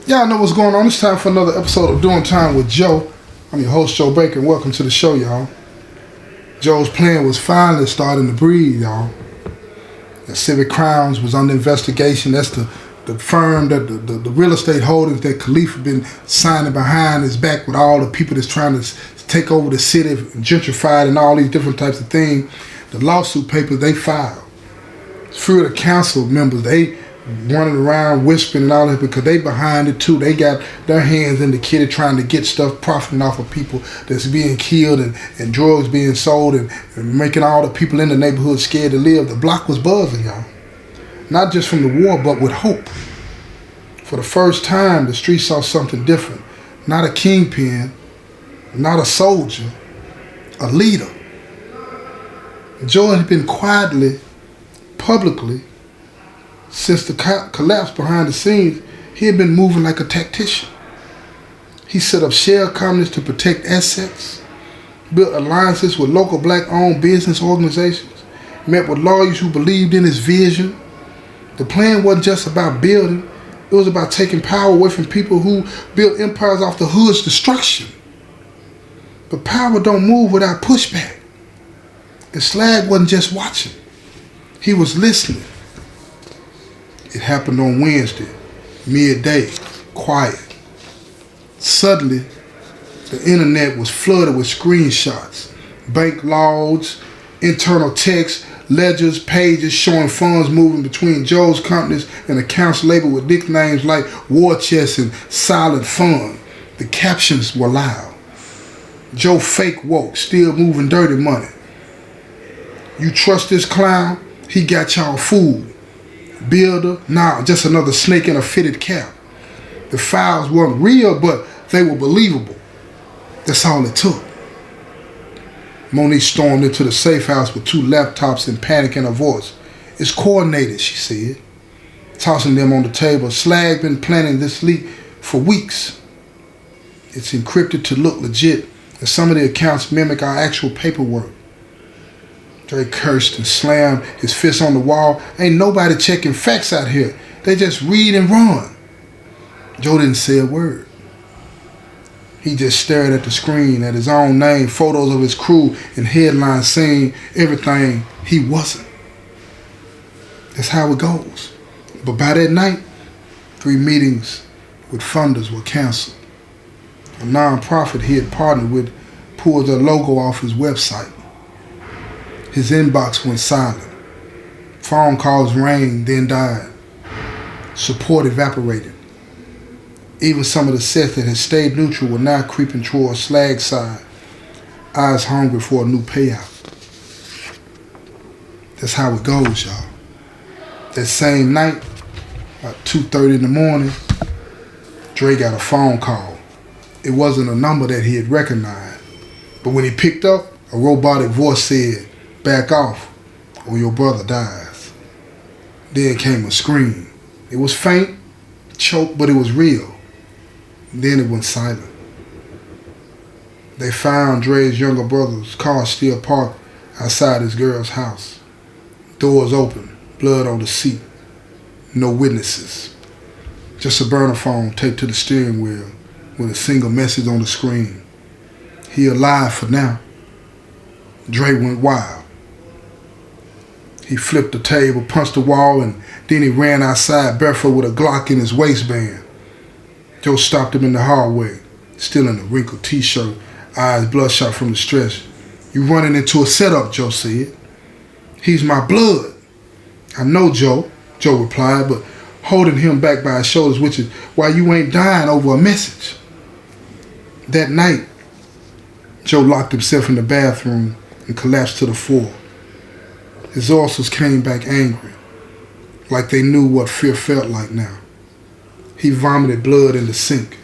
Y'all know what's going on. It's time for another episode of Doing Time with Joe. I'm your host, Joe Baker, and welcome to the show, y'all. Joe's plan was finally starting to breathe, y'all. The Civic Crowns was under investigation. That's the firm, that the real estate holdings that Khalifa been signing behind his back with all the people that's trying to take over the city, gentrified and all these different types of things. The lawsuit papers they filed. Few of the council members, they running around whispering and all that because they behind it too. They got their hands in the kitty trying to get stuff, profiting off of people that's being killed and drugs being sold and making all the people in the neighborhood scared to live. The block was buzzing, y'all. Not just from the war, but with hope. For the first time, the street saw something different. Not a kingpin, not a soldier, a leader. Joe had been quietly, publicly, since the collapse behind the scenes, he had been moving like a tactician. He set up shell companies to protect assets, built alliances with local black-owned business organizations, met with lawyers who believed in his vision. The plan wasn't just about building, it was about taking power away from people who built empires off the hood's destruction. But power don't move without pushback. And Slag wasn't just watching, he was listening. It happened on Wednesday, midday, quiet. Suddenly, the internet was flooded with screenshots, bank logs, internal texts, ledgers, pages showing funds moving between Joe's companies and accounts labeled with nicknames like War Chest and Silent Fund. The captions were loud. Joe fake woke, still moving dirty money. You trust this clown? He got y'all fooled. Builder? Nah, just another snake in a fitted cap. The files weren't real, but they were believable. That's all it took. Monique stormed into the safe house with 2 laptops and panic in her voice. It's coordinated, she said, tossing them on the table. Slag been planning this leak for weeks. It's encrypted to look legit, and some of the accounts mimic our actual paperwork. Dre cursed and slammed his fist on the wall. Ain't nobody checking facts out here. They just read and run. Joe didn't say a word. He just stared at the screen, at his own name, photos of his crew, and headlines saying everything he wasn't. That's how it goes. But by that night, 3 meetings with funders were canceled. A non-profit he had partnered with pulled their logo off his website. His inbox went silent. Phone calls rang, then died. Support evaporated. Even some of the sets that had stayed neutral were now creeping towards Slag's side, eyes hungry for a new payout. That's how it goes, y'all. That same night, about 2:30 in the morning, Dre got a phone call. It wasn't a number that he had recognized, but when he picked up, a robotic voice said, "Back off, or your brother dies." Then came a scream. It was faint, choked, but it was real. Then it went silent. They found Dre's younger brother's car still parked outside his girl's house. Doors open, blood on the seat. No witnesses. Just a burner phone taped to the steering wheel with a single message on the screen. He alive for now. Dre went wild. He flipped the table, punched the wall, and then he ran outside barefoot with a Glock in his waistband. Joe stopped him in the hallway, still in a wrinkled t-shirt, eyes bloodshot from the stress. "You running into a setup," Joe said. "He's my blood." "I know, Joe," Joe replied, but holding him back by his shoulders, which is why you ain't dying over a message. That night, Joe locked himself in the bathroom and collapsed to the floor. His ulcers came back angry, like they knew what fear felt like now. He vomited blood in the sink,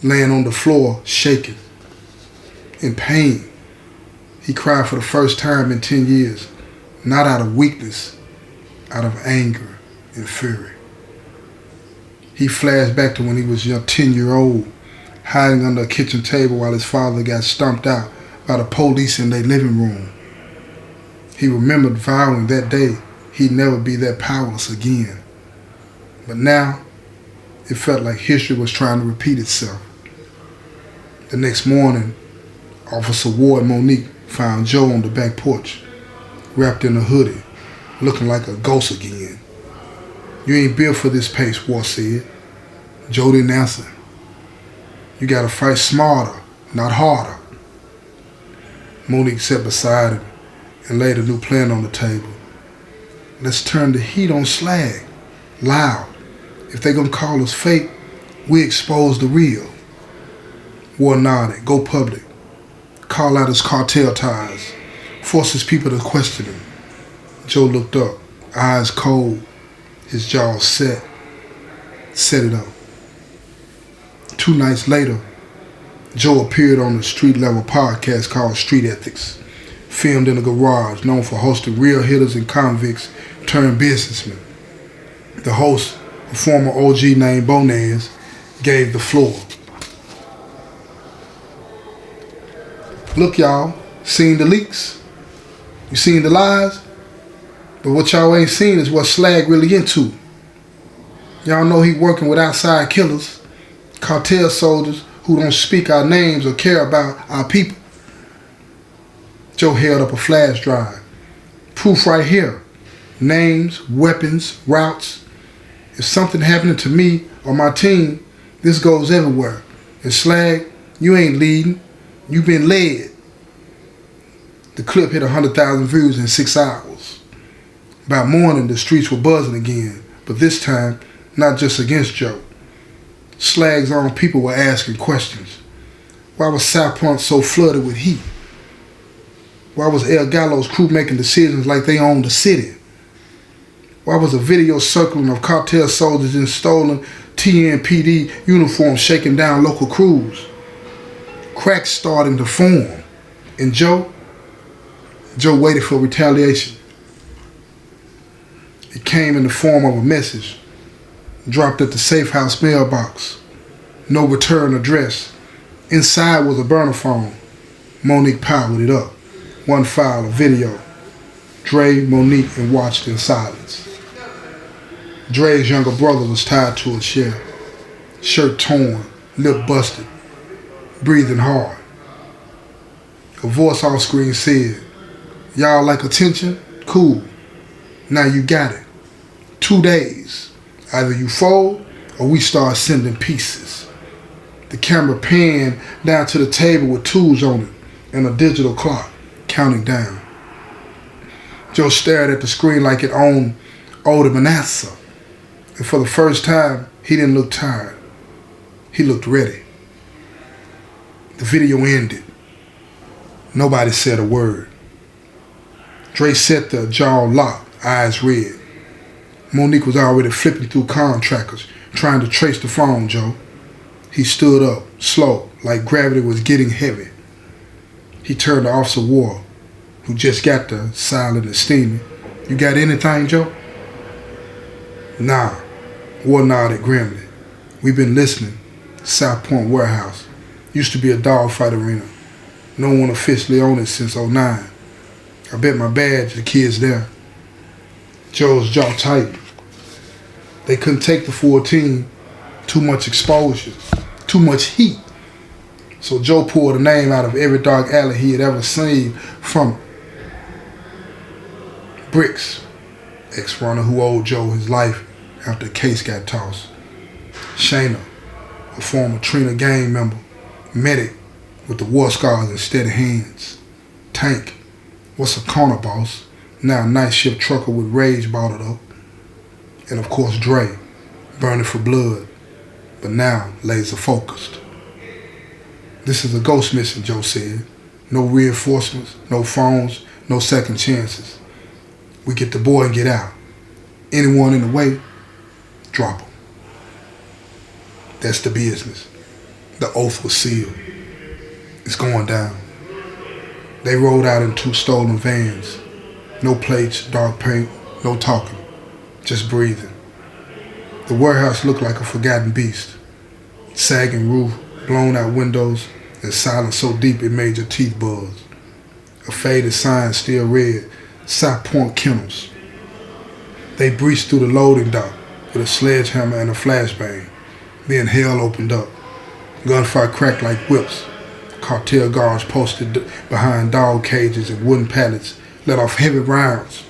laying on the floor, shaking. In pain, he cried for the first time in 10 years, not out of weakness, out of anger and fury. He flashed back to when he was a 10-year-old, hiding under a kitchen table while his father got stomped out by the police in their living room. He remembered vowing that day he'd never be that powerless again. But now, It felt like history was trying to repeat itself. The next morning, Officer Ward and Monique found Joe on the back porch, wrapped in a hoodie, looking like a ghost again. "You ain't built for this pace," Ward said. Joe didn't answer. "You gotta fight smarter, not harder." Monique sat beside him and laid a new plan on the table. "Let's turn the heat on Slag, loud. If they gonna call us fake, we expose the real." Ward nodded. "Go public. Call out his cartel ties. Force his people to question him." Joe looked up, eyes cold, his jaw set. Set it up. 2 nights later, Joe appeared on a street-level podcast called Street Ethics, filmed in a garage known for hosting real hitters and convicts turned businessmen. The host, a former OG named Bonez, gave the floor. "Look, y'all, seen the leaks? You seen the lies? But what y'all ain't seen is what Slag really into. Y'all know he working with outside killers, cartel soldiers who don't speak our names or care about our people." Joe held up a flash drive. "Proof right here. Names, weapons, routes. If something happening to me or my team, this goes everywhere. And Slag, you ain't leading. You been led." The clip hit 100,000 views in 6 hours. By morning, the streets were buzzing again, but this time, not just against Joe. Slag's own people were asking questions. Why was South Point so flooded with heat? Why was El Gallo's crew making decisions like they owned the city? Why was a video circling of cartel soldiers in stolen TNPD uniforms shaking down local crews? Cracks starting to form. And Joe waited for retaliation. It came in the form of a message, dropped at the safe house mailbox. No return address. Inside was a burner phone. Monique powered it up. One file, a video. Dre, Monique, and watched in silence. Dre's younger brother was tied to a chair. Shirt torn, lip busted, breathing hard. A voice off screen said, "Y'all like attention? Cool. Now you got it. 2 days. Either you fold or we start sending pieces." The camera panned down to the table with tools on it and a digital clock counting down. Joe stared at the screen like it owed him an answer. And for the first time, he didn't look tired. He looked ready. The video ended. Nobody said a word. Dre sat there, jaw locked, eyes red. Monique was already flipping through contractors, trying to trace the phone, Joe. He stood up, slow, like gravity was getting heavy. He turned to Officer Ward, who just got there, silent and steaming. "You got anything, Joe?" "Nah," Ward nodded grimly. "We've been listening. South Point Warehouse. Used to be a dogfight arena. No one officially owned it since '09. I bet my badge the kids there." Joe's jaw tightened. They couldn't take the full team. Too much exposure. Too much heat. So Joe pulled a name out of every dark alley he had ever seen from Bricks, ex-runner who owed Joe his life after the case got tossed. Shayna, a former Trina gang member, medic with the war scars and steady hands. Tank, what's a corner boss, now a night shift trucker with rage bottled up. And of course Dre, burning for blood, but now laser focused. "This is a ghost mission," Joe said. "No reinforcements, no phones, no second chances. We get the boy and get out. Anyone in the way, drop him." That's the business. The oath was sealed. It's going down. They rolled out in 2 stolen vans. No plates, dark paint, no talking, just breathing. The warehouse looked like a forgotten beast. Sagging roof, blown out windows, and silence so deep it made your teeth buzz. A faded sign still read, South Point Kennels. They breached through the loading dock with a sledgehammer and a flashbang. Then hell opened up. Gunfire cracked like whips. Cartel guards posted behind dog cages and wooden pallets let off heavy rounds.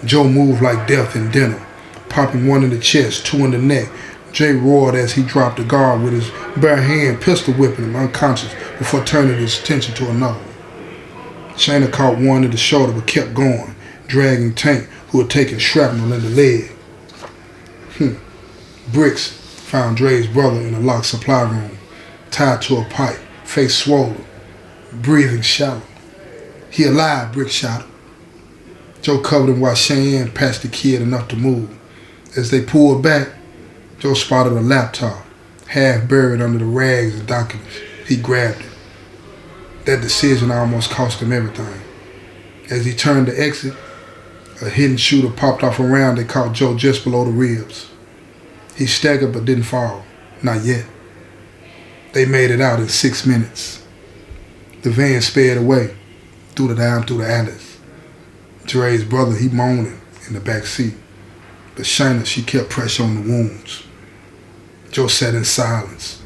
Joe moved like death in dinner, popping one in the chest, two in the neck. Jay roared as he dropped the guard with his bare hand, pistol whipping him unconscious before turning his attention to another. Shayna caught one in the shoulder but kept going, dragging Tank, who had taken shrapnel in the leg. Bricks found Dre's brother in a locked supply room, tied to a pipe, face swollen, breathing shallow. "He alive," Bricks shouted. Joe covered him while Cheyenne patched the kid enough to move. As they pulled back, Joe spotted a laptop, half buried under the rags and documents. He grabbed it. That decision almost cost him everything. As he turned to exit, a hidden shooter popped off a round that caught Joe just below the ribs. He staggered but didn't fall. Not yet. They made it out in 6 minutes. The van sped away, through the alleys. Dre's brother, he moaning in the back seat. But Shayna, she kept pressure on the wounds. Joe sat in silence,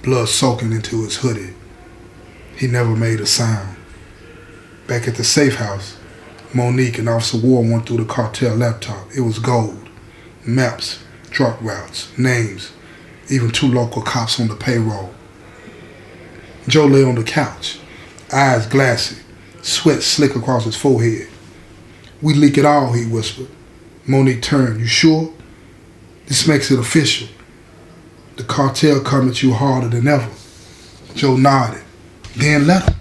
blood soaking into his hoodie. He never made a sound. Back at the safe house, Monique and Officer Ward went through the cartel laptop. It was gold. Maps, truck routes, names, even 2 local cops on the payroll. Joe lay on the couch, eyes glassy, sweat slick across his forehead. "We leak it all," he whispered. Monique turned. "You sure? This makes it official. The cartel come at you harder than ever." Joe nodded. "Then let them."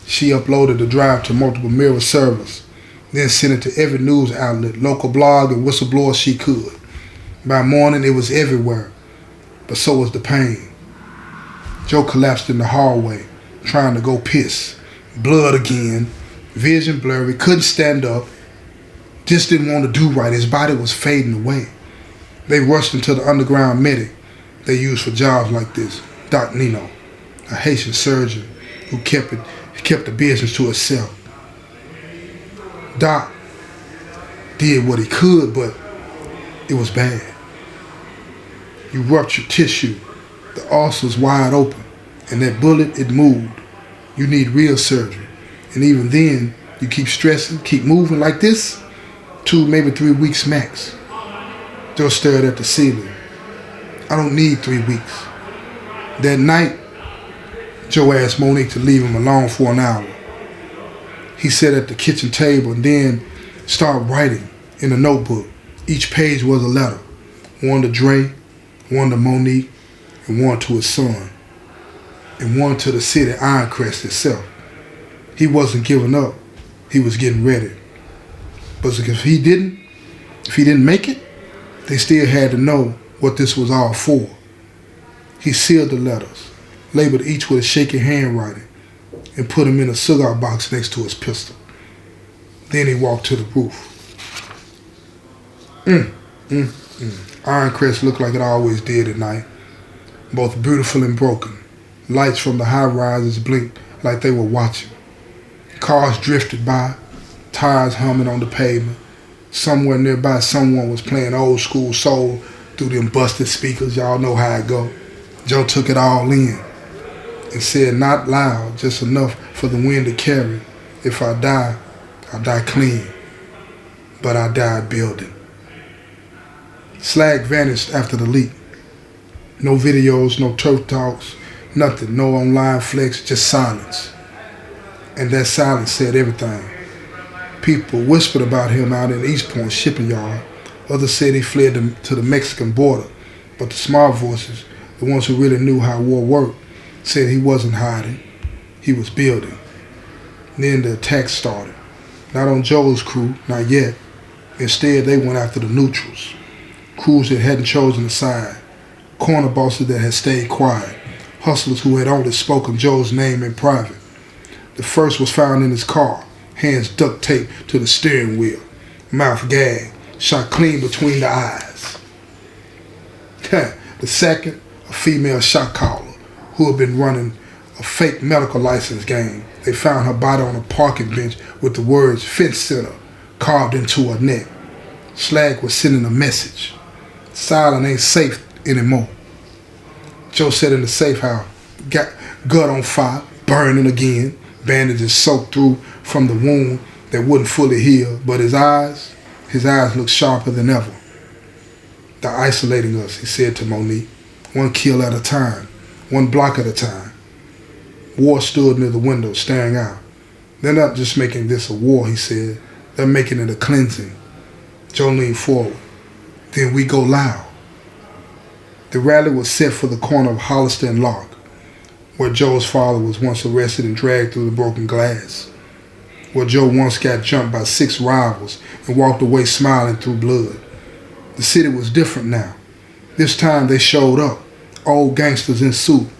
She uploaded the drive to multiple mirror servers, then sent it to every news outlet, local blog, and whistleblower she could. By morning, it was everywhere, but so was the pain. Joe collapsed in the hallway, trying to go piss. Blood again, vision blurry, couldn't stand up, just didn't want to do right. His body was fading away. They rushed into the underground medic they used for jobs like this, Doc Nino, a Haitian surgeon who kept the business to himself. Doc did what he could, but it was bad. You ruptured tissue. The ulcer's wide open, and that bullet, it moved. You need real surgery. And even then, you keep stressing, keep moving like this, 2, maybe 3 weeks max. Joe stared at the ceiling. "I don't need 3 weeks." That night, Joe asked Monique to leave him alone for an hour. He sat at the kitchen table and then started writing in a notebook. Each page was a letter. One to Dre, one to Monique, and one to his son, and one to the city Ironcrest itself. He wasn't giving up. He was getting ready. But if he didn't make it, they still had to know what this was all for. He sealed the letters, labeled each with a shaky handwriting, and put them in a cigar box next to his pistol. Then he walked to the roof. Ironcrest looked like it always did at night, both beautiful and broken. Lights from the high-rises blinked like they were watching. Cars drifted by, tires humming on the pavement. Somewhere nearby, someone was playing old school soul through them busted speakers. Y'all know how it go. Joe took it all in and said, not loud, just enough for the wind to carry. "If I die, I die clean, but I died building." Slag vanished after the leak. No videos, no turf talks, nothing, no online flex, just silence. And that silence said everything. People whispered about him out in East Point shipping yard. Others said he fled to the Mexican border. But the smart voices, the ones who really knew how war worked, said he wasn't hiding. He was building. Then the attack started. Not on Joe's crew, not yet. Instead, they went after the neutrals. Crews that hadn't chosen a side. Corner bosses that had stayed quiet. Hustlers who had only spoken Joe's name in private. The first was found in his car, hands duct taped to the steering wheel, mouth gagged, shot clean between the eyes. The second, a female shot caller who had been running a fake medical license game. They found her body on a parking bench with the words "Fence Center" carved into her neck. Slag was sending a message. Silent ain't safe anymore. Joe sat in the safe house, got gut on fire, burning again, bandages soaked through from the wound that wouldn't fully heal, but his eyes looked sharper than ever. "They're isolating us," he said to Monique. "One kill at a time, one block at a time." War stood near the window, staring out. "They're not just making this a war," he said. "They're making it a cleansing." Joe leaned forward. "Then we go loud." The rally was set for the corner of Hollister and Lark, where Joe's father was once arrested and dragged through the broken glass, where Joe once got jumped by 6 rivals and walked away smiling through blood. The city was different now. This time they showed up, old gangsters in suits,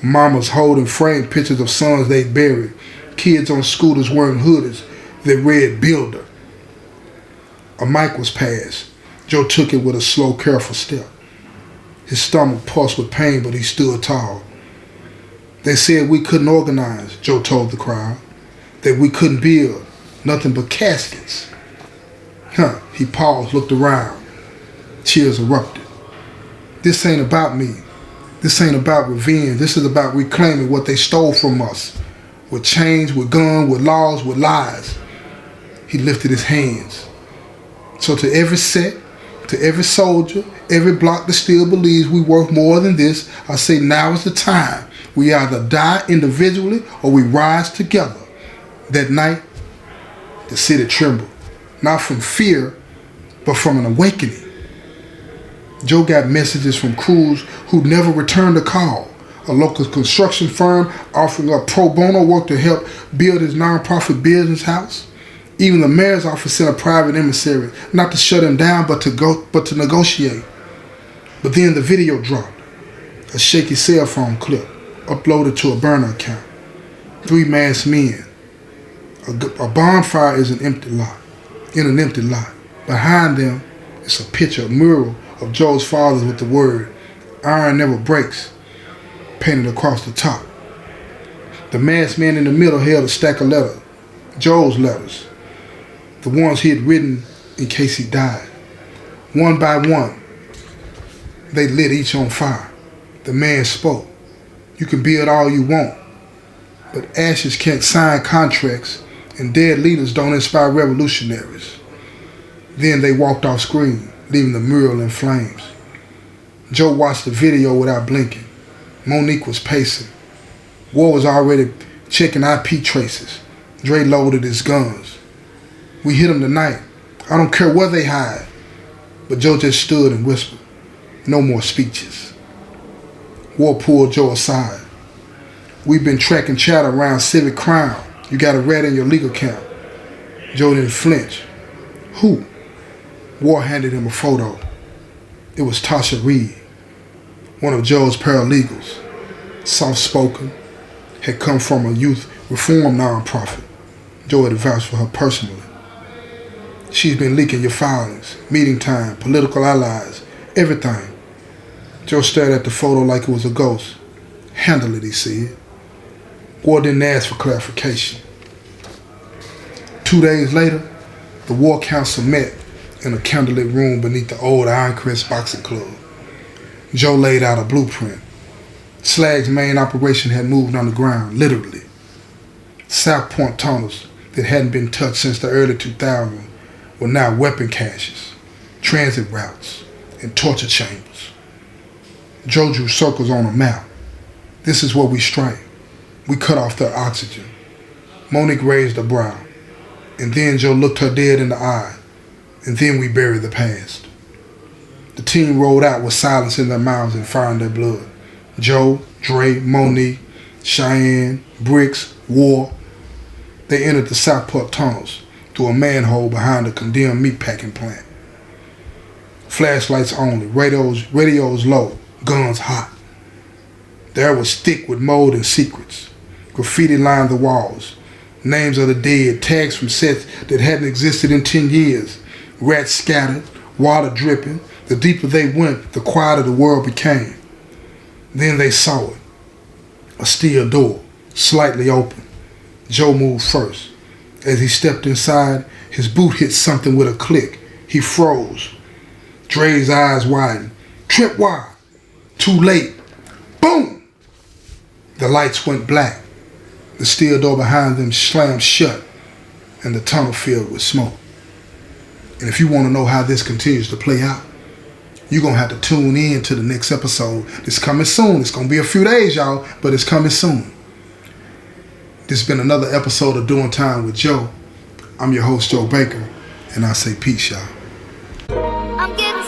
mamas holding framed pictures of sons they'd buried, kids on scooters wearing hoodies that read "Builder." A mic was passed. Joe took it with a slow, careful step. His stomach pulsed with pain, but he stood tall. "They said we couldn't organize," Joe told the crowd. "That we couldn't build, nothing but caskets." He paused, looked around. Cheers erupted. "This ain't about me. This ain't about revenge. This is about reclaiming what they stole from us. With chains, with guns, with laws, with lies." He lifted his hands. "So to every set, to every soldier, every block that still believes we worth more than this, I say now is the time. We either die individually or we rise together." That night, the city trembled, not from fear, but from an awakening. Joe got messages from crews who never returned a call. A local construction firm offering up pro bono work to help build his nonprofit business house. Even the mayor's office sent a private emissary, not to shut him down, but to negotiate. But then the video dropped. A shaky cell phone clip, uploaded to a burner account. 3 masked men. A bonfire is in an empty lot. Behind them is a picture, a mural of Joe's father with the word "Iron never breaks" painted across the top. The masked man in the middle held a stack of letters, Joe's letters, the ones he had written in case he died. One by one, they lit each on fire. The man spoke. "You can build all you want, but ashes can't sign contracts, and dead leaders don't inspire revolutionaries." Then they walked off screen, leaving the mural in flames. Joe watched the video without blinking. Monique was pacing. War was already checking IP traces. Dre loaded his guns. "We hit them tonight. I don't care where they hide." But Joe just stood and whispered, "No more speeches." War pulled Joe aside. "We've been tracking chatter around Civic Crime. You got a rat in your legal account." Joe didn't flinch. "Who?" War handed him a photo. It was Tasha Reed, one of Joe's paralegals. Soft-spoken, had come from a youth reform nonprofit. Joe had vouched for her personally. "She's been leaking your filings, meeting time, political allies, everything." Joe stared at the photo like it was a ghost. "Handle it," he said. War didn't ask for clarification. 2 days later, the War Council met in a candlelit room beneath the old Ironcrest Boxing Club. Joe laid out a blueprint. Slag's main operation had moved underground, literally. South Point tunnels that hadn't been touched since the early 2000s were now weapon caches, transit routes, and torture chambers. Joe drew circles on a map. "This is where we strike. We cut off their oxygen." Monique raised her brow, and then Joe looked her dead in the eye. "And then we bury the past." The team rolled out with silence in their mouths and fire in their blood. Joe, Dre, Monique, Cheyenne, Bricks, War. They entered the Southport tunnels through a manhole behind a condemned meatpacking plant. Flashlights only, radios low, guns hot. The air was thick with mold and secrets. Graffiti lined the walls. Names of the dead, tags from sets that hadn't existed in 10 years. Rats scattered, water dripping. The deeper they went, the quieter the world became. Then they saw it. A steel door, slightly open. Joe moved first. As he stepped inside, his boot hit something with a click. He froze. Dre's eyes widened. "Tripwire! Too late. Boom! The lights went black. The steel door behind them slammed shut, and the tunnel filled with smoke. And if you want to know how this continues to play out, you're going to have to tune in to the next episode. It's coming soon. It's going to be a few days, y'all, but it's coming soon. This has been another episode of Doing Time with Joe. I'm your host, Joe Baker, and I say peace, y'all. I'm getting